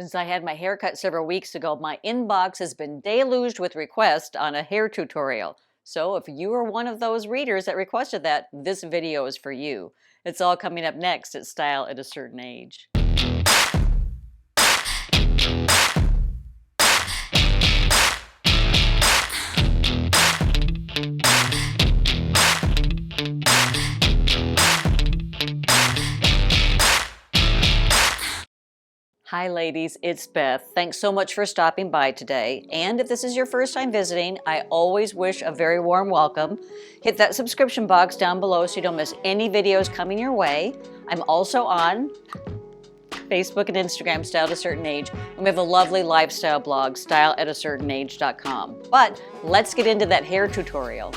Since I had my hair cut several weeks ago, my inbox has been deluged with requests on a hair tutorial. So if you are one of those readers that requested that, this video is for you. It's all coming up next at Style at a Certain Age. Hi ladies, it's Beth. Thanks so much for stopping by today. And if this is your first time visiting, I always wish a very warm welcome. Hit that subscription box down below so you don't miss any videos coming your way. I'm also on Facebook and Instagram, Style at a Certain Age, and we have a lovely lifestyle blog, styleatacertainage.com. But let's get into that hair tutorial.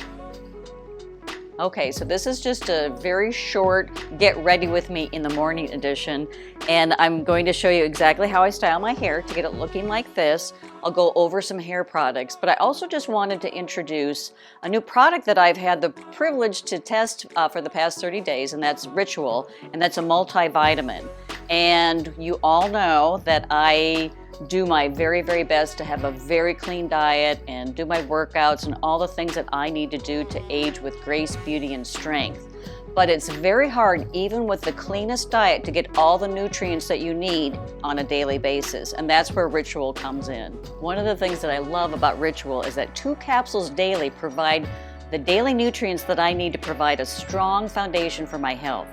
Okay, so this is just a very short get ready with me in the morning edition, and I'm going to show you exactly how I style my hair to get it looking like this. I'll go over some hair products, but I also just wanted to introduce a new product that I've had the privilege to test for the past 30 days, and that's Ritual, and that's a multivitamin. And you all know that I do my very, very best to have a very clean diet and do my workouts and all the things that I need to do to age with grace, beauty, and strength. But it's very hard, even with the cleanest diet, to get all the nutrients that you need on a daily basis, and that's where Ritual comes in. One of the things that I love about Ritual is that 2 capsules daily provide the daily nutrients that I need to provide a strong foundation for my health.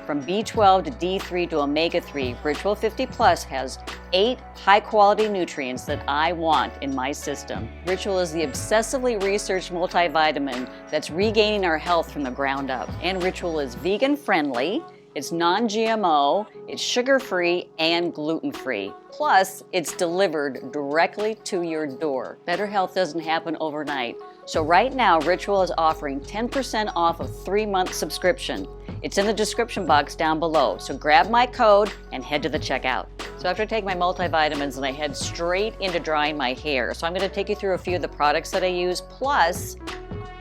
From B12 to D3 to omega-3, Ritual 50 Plus has 8 high-quality nutrients that I want in my system. Ritual is the obsessively researched multivitamin that's regaining our health from the ground up. And Ritual is vegan-friendly, it's non-GMO, it's sugar-free and gluten-free. Plus, it's delivered directly to your door. Better health doesn't happen overnight. So right now, Ritual is offering 10% off a 3-month subscription. It's in the description box down below, so grab my code and head to the checkout. So after I take my multivitamins, and I head straight into drying my hair. So I'm going to take you through a few of the products that I use, plus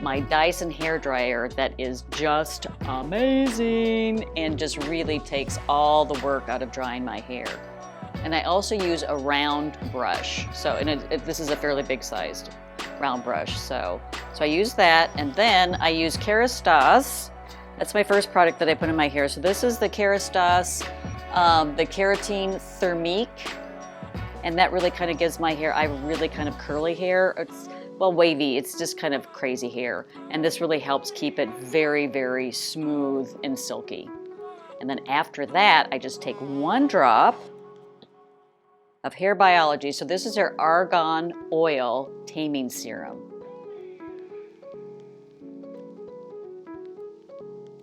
my Dyson hair dryer that is just amazing and just really takes all the work out of drying my hair. And I also use a round brush. So this is a fairly big sized round brush. So I use that, and then I use Kerastase. That's my first product that I put in my hair. So this is the Kerastase, the Keratin Thermique, and that really kind of gives my hair, I have really kind of curly hair. It's, well, wavy, it's just kind of crazy hair. And this really helps keep it very, very smooth and silky. And then after that, I just take 1 drop of Hair Biology. So this is our Argan Oil Taming Serum.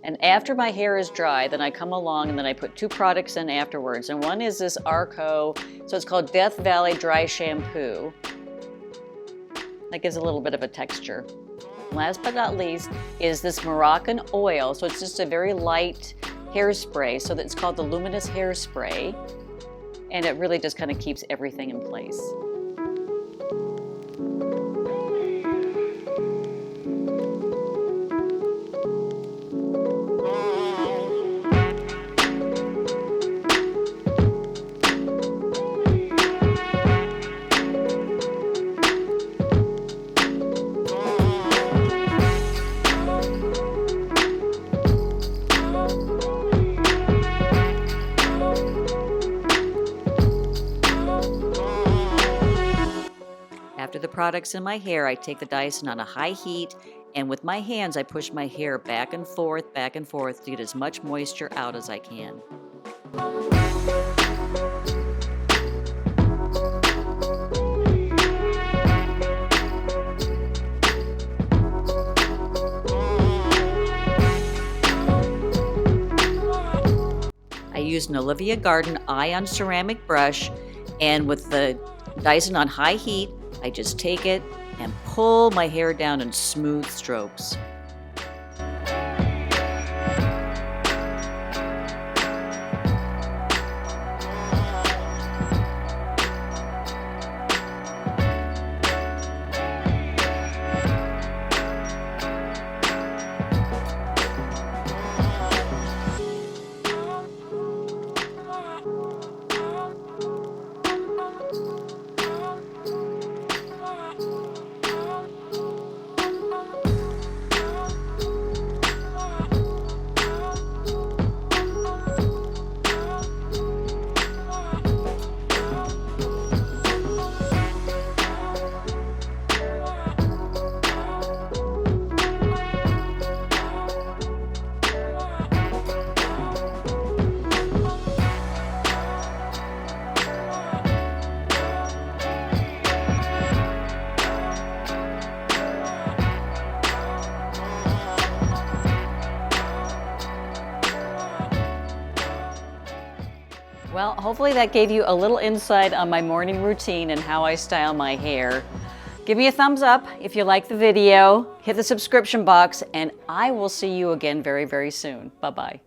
And after my hair is dry, then I come along and then I put 2 products in afterwards. And one is this Arco, so it's called Death Valley Dry Shampoo. That gives a little bit of a texture. Last but not least is this Moroccan oil. So it's just a very light hairspray. So it's called the Luminous Hairspray. And it really just kind of keeps everything in place. After the product's in my hair, I take the Dyson on a high heat, and with my hands I push my hair back and forth to get as much moisture out as I can. I use an Olivia Garden Ion ceramic brush, and with the Dyson on high heat, I just take it and pull my hair down in smooth strokes. hopefully that gave you a little insight on my morning routine and how I style my hair. Give me a thumbs up if you like the video, hit the subscription box, and I will see you again very, very soon. Bye-bye.